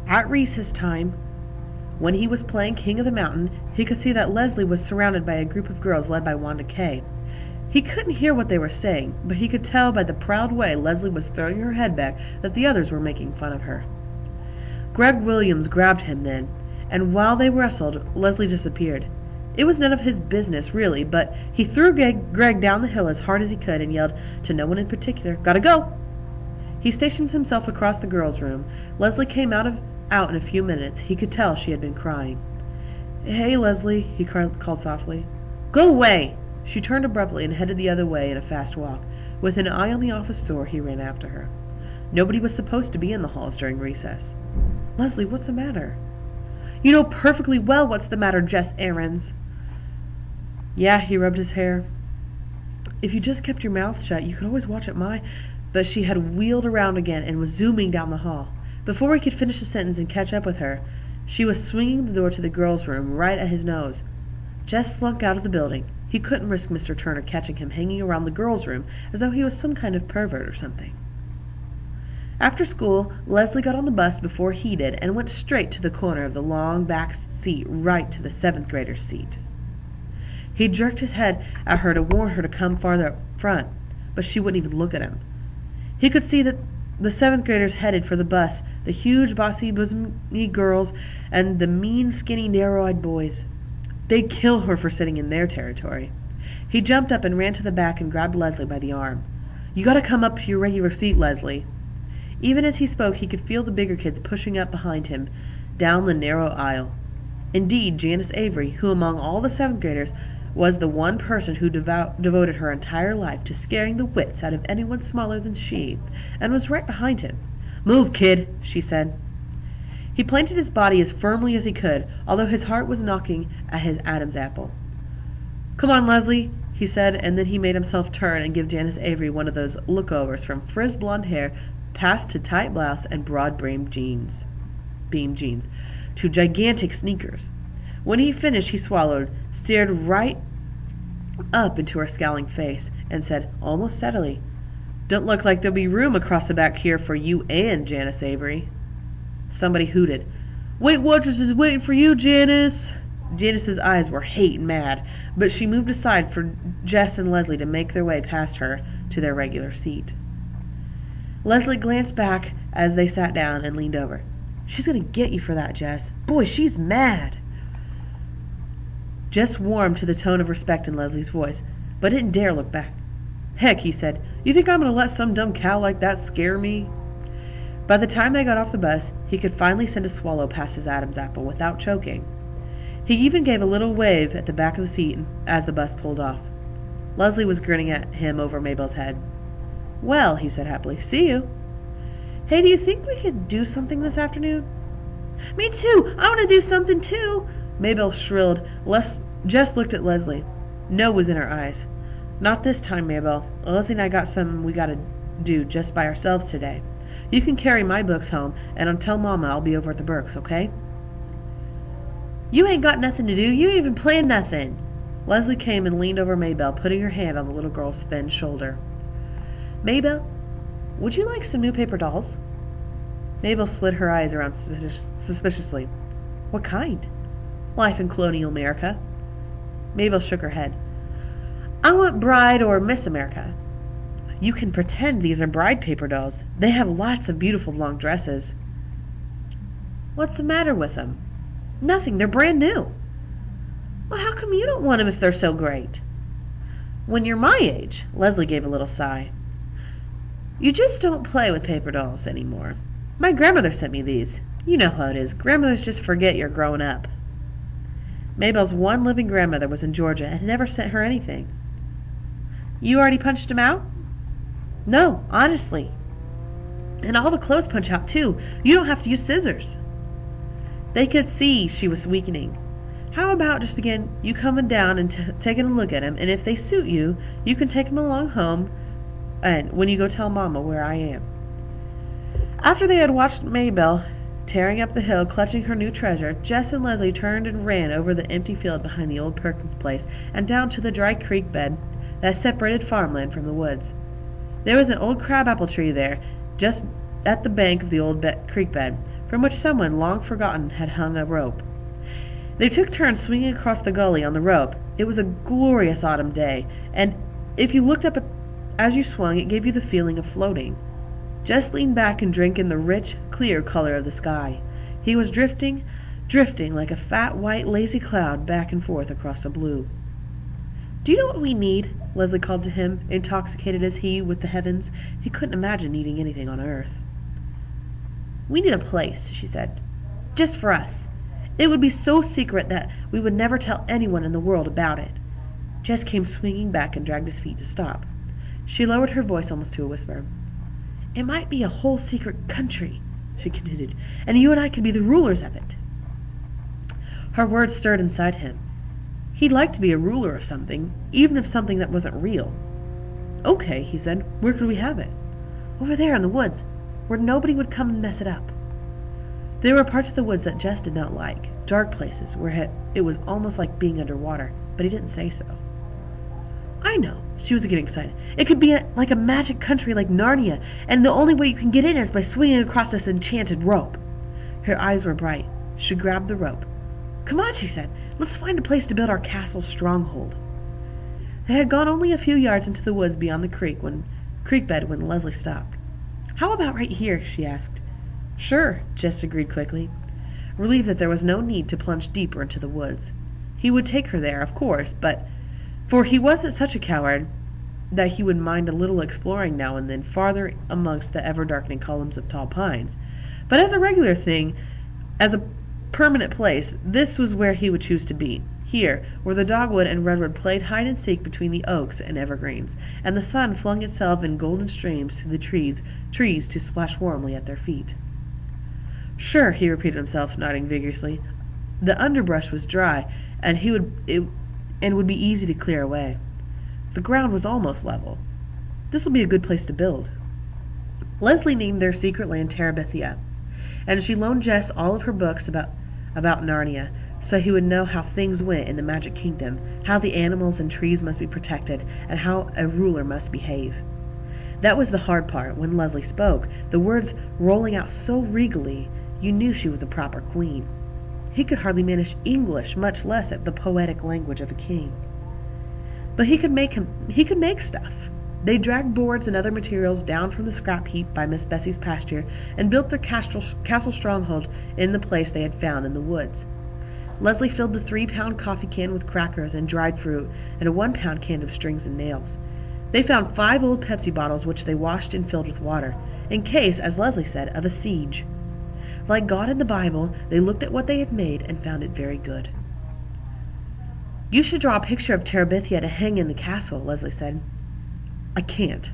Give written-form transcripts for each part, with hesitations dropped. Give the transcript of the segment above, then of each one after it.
At recess time, when he was playing King of the Mountain, he could see that Leslie was surrounded by a group of girls led by Wanda Kay. He couldn't hear what they were saying, but he could tell by the proud way Leslie was throwing her head back that the others were making fun of her. Greg Williams grabbed him then, and while they wrestled, Leslie disappeared. It was none of his business, really, but he threw Greg down the hill as hard as he could and yelled, to no one in particular, "Gotta go!" He stationed himself across the girls' room. Leslie came out in a few minutes. He could tell she had been crying. "Hey, Leslie," he called softly. "Go away!" She turned abruptly and headed the other way in a fast walk. With an eye on the office door, he ran after her. Nobody was supposed to be in the halls during recess. "Leslie, what's the matter?" "You know perfectly well what's the matter, Jess Aarons." "Yeah," he rubbed his hair. "If you just kept your mouth shut, you could always watch at my—" But she had wheeled around again and was zooming down the hall. Before he could finish the sentence and catch up with her, she was swinging the door to the girls' room right at his nose. Jess slunk out of the building. He couldn't risk Mr. Turner catching him hanging around the girls' room as though he was some kind of pervert or something. After school, Leslie got on the bus before he did and went straight to the corner of the long back seat right to the 7th grader's seat. He jerked his head at her to warn her to come farther up front, but she wouldn't even look at him. He could see that the 7th graders headed for the bus, the huge bossy bosomy girls and the mean skinny narrow-eyed boys. They'd kill her for sitting in their territory. He jumped up and ran to the back and grabbed Leslie by the arm. "You gotta come up to your regular seat, Leslie." Even as he spoke, he could feel the bigger kids pushing up behind him down the narrow aisle. Indeed, Janice Avery, who among all the 7th graders was the one person who devoted her entire life to scaring the wits out of anyone smaller than she, and was right behind him. "Move, kid," she said. He planted his body as firmly as he could, although his heart was knocking at his Adam's apple. "Come on, Leslie," he said, and then he made himself turn and give Janice Avery one of those lookovers from frizzed blonde hair passed to tight blouse and broad beam jeans, to gigantic sneakers. When he finished, he swallowed, stared right up into her scowling face, and said, almost steadily, "Don't look like there'll be room across the back here for you and Janice Avery." Somebody hooted, "Weight Watchers is waiting for you, Janice." Janice's eyes were hate and mad, but she moved aside for Jess and Leslie to make their way past her to their regular seat. Leslie glanced back as they sat down and leaned over. "She's going to get you for that, Jess. Boy, she's mad." Jess warmed to the tone of respect in Leslie's voice, but didn't dare look back. "Heck," he said, "you think I'm going to let some dumb cow like that scare me?" By the time they got off the bus, he could finally send a swallow past his Adam's apple without choking. He even gave a little wave at the back of the seat as the bus pulled off. Leslie was grinning at him over Mabel's head. "Well," he said happily, "see you." "Hey, do you think we could do something this afternoon?" "Me too! I want to do something too!" Mabel shrilled. Jess looked at Leslie. No was in her eyes. "Not this time, Mabel. Leslie and I got something we got to do just by ourselves today. You can carry my books home, and I'll tell Mama I'll be over at the Burks, okay?" "You ain't got nothing to do. You ain't even planned nothing." Leslie came and leaned over Mabel, putting her hand on the little girl's thin shoulder. "Mabel, would you like some new paper dolls?" Mabel slid her eyes around suspiciously. "What kind?" "Life in Colonial America." Mabel shook her head. "I want Bride or Miss America." "You can pretend these are bride paper dolls. They have lots of beautiful long dresses." "What's the matter with them?" "Nothing. They're brand new." "Well, how come you don't want them if they're so great?" "When you're my age," Leslie gave a little sigh, "you just don't play with paper dolls anymore. My grandmother sent me these. You know how it is. Grandmothers just forget you're growing up." Mabel's one living grandmother was in Georgia and had never sent her anything. "You already punched him out?" "No, honestly. And all the clothes punch out, too. You don't have to use scissors." They could see she was weakening. "How about just begin you coming down and taking a look at him, and if they suit you, you can take him along home and when you go tell Mama where I am." After they had watched Mabel tearing up the hill, clutching her new treasure, Jess and Leslie turned and ran over the empty field behind the old Perkins place and down to the dry creek bed that separated farmland from the woods. There was an old crab-apple tree there, just at the bank of the old creek bed. from which someone long forgotten had hung a rope. They took turns swinging across the gully on the rope. It was a glorious autumn day, and if you looked up as you swung, it gave you the feeling of floating. Jess leaned back and drank in the rich, clear color of the sky. He was drifting like a fat, white, lazy cloud back and forth across the blue. "Do you know what we need?" Leslie called to him, intoxicated as he with the heavens. He couldn't imagine needing anything on earth. "We need a place," she said. "Just for us. It would be so secret that we would never tell anyone in the world about it." Jess came swinging back and dragged his feet to stop. She lowered her voice almost to a whisper. "It might be a whole secret country," she continued, "and you and I could be the rulers of it." Her words stirred inside him. He'd like to be a ruler of something, even if something that wasn't real. "Okay," he said. "Where could we have it?" "Over there in the woods, where nobody would come and mess it up." There were parts of the woods that Jess did not like, dark places where it was almost like being underwater, but he didn't say so. "I know," she was getting excited. "It could be like a magic country like Narnia, and the only way you can get in is by swinging across this enchanted rope." Her eyes were bright. She grabbed the rope. "Come on," she said. "Let's find a place to build our castle stronghold." They had gone only a few yards into the woods beyond the creek bed when Leslie stopped. "How about right here?" she asked. "Sure," Jess agreed quickly, relieved that there was no need to plunge deeper into the woods. He would take her there, of course, for he wasn't such a coward that he would mind a little exploring now and then farther amongst the ever-darkening columns of tall pines. But as a regular thing, as a permanent place, this was where he would choose to be. Here, where the dogwood and redwood played hide-and-seek between the oaks and evergreens, and the sun flung itself in golden streams through the trees to splash warmly at their feet. "Sure," he repeated himself, nodding vigorously. The underbrush was dry, and would be easy to clear away. The ground was almost level. This would be a good place to build. Leslie named their secret land Terabithia, and she loaned Jess all of her books about Narnia, so he would know how things went in the Magic Kingdom, how the animals and trees must be protected, and how a ruler must behave. That was the hard part. When Leslie spoke, the words rolling out so regally, you knew she was a proper queen. He could hardly manage English, much less the poetic language of a king. But he could make stuff. They dragged boards and other materials down from the scrap heap by Miss Bessie's pasture and built their castle stronghold in the place they had found in the woods. Leslie filled the 3-pound coffee can with crackers and dried fruit and a 1-pound can of strings and nails. They found 5 old Pepsi bottles which they washed and filled with water, in case, as Leslie said, of a siege. Like God in the Bible, they looked at what they had made and found it very good. "You should draw a picture of Terabithia to hang in the castle," Leslie said. "I can't."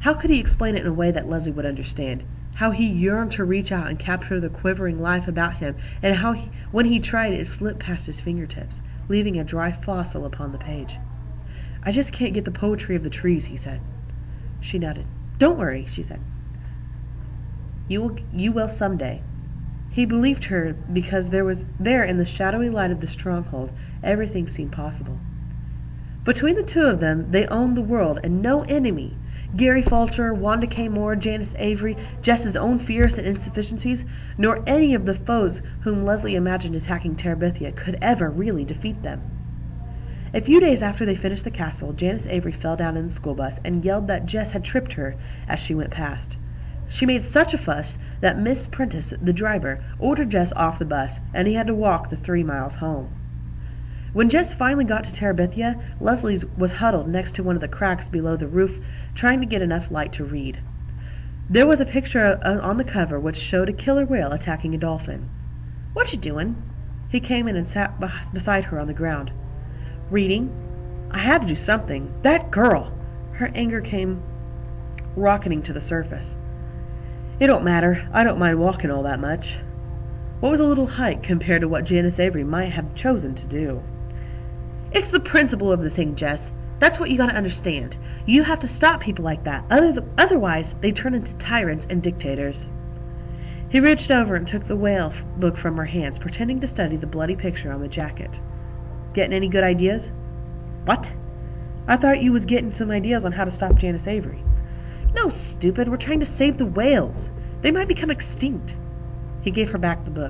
How could he explain it in a way that Leslie would understand? How he yearned to reach out and capture the quivering life about him, and how when he tried it slipped past his fingertips, leaving a dry fossil upon the page. "I just can't get the poetry of the trees," he said. She nodded. "Don't worry," she said. You will someday." He believed her because there in the shadowy light of the stronghold, everything seemed possible. Between the two of them, they owned the world, and no enemy, Gary Falter, Wanda K. Moore, Janice Avery, Jess's own fears and insufficiencies, nor any of the foes whom Leslie imagined attacking Terabithia could ever really defeat them. A few days after they finished the castle, Janice Avery fell down in the school bus and yelled that Jess had tripped her as she went past. She made such a fuss that Miss Prentice, the driver, ordered Jess off the bus, and he had to walk the 3 miles home. When Jess finally got to Terabithia, Leslie was huddled next to one of the cracks below the roof, trying to get enough light to read. There was a picture on the cover which showed a killer whale attacking a dolphin. "What you doing?" He came in and sat beside her on the ground. "Reading. I had to do something. That girl!" Her anger came rocketing to the surface. "It don't matter. I don't mind walking all that much." What was a little hike compared to what Janice Avery might have chosen to do? "It's the principle of the thing, Jess. That's what you gotta understand. You have to stop people like that. Otherwise, they turn into tyrants and dictators." He reached over and took the whale book from her hands, pretending to study the bloody picture on the jacket. "Getting any good ideas?" "What?" "I thought you was getting some ideas on how to stop Janice Avery." "No, stupid. We're trying to save the whales. They might become extinct." He gave her back the book.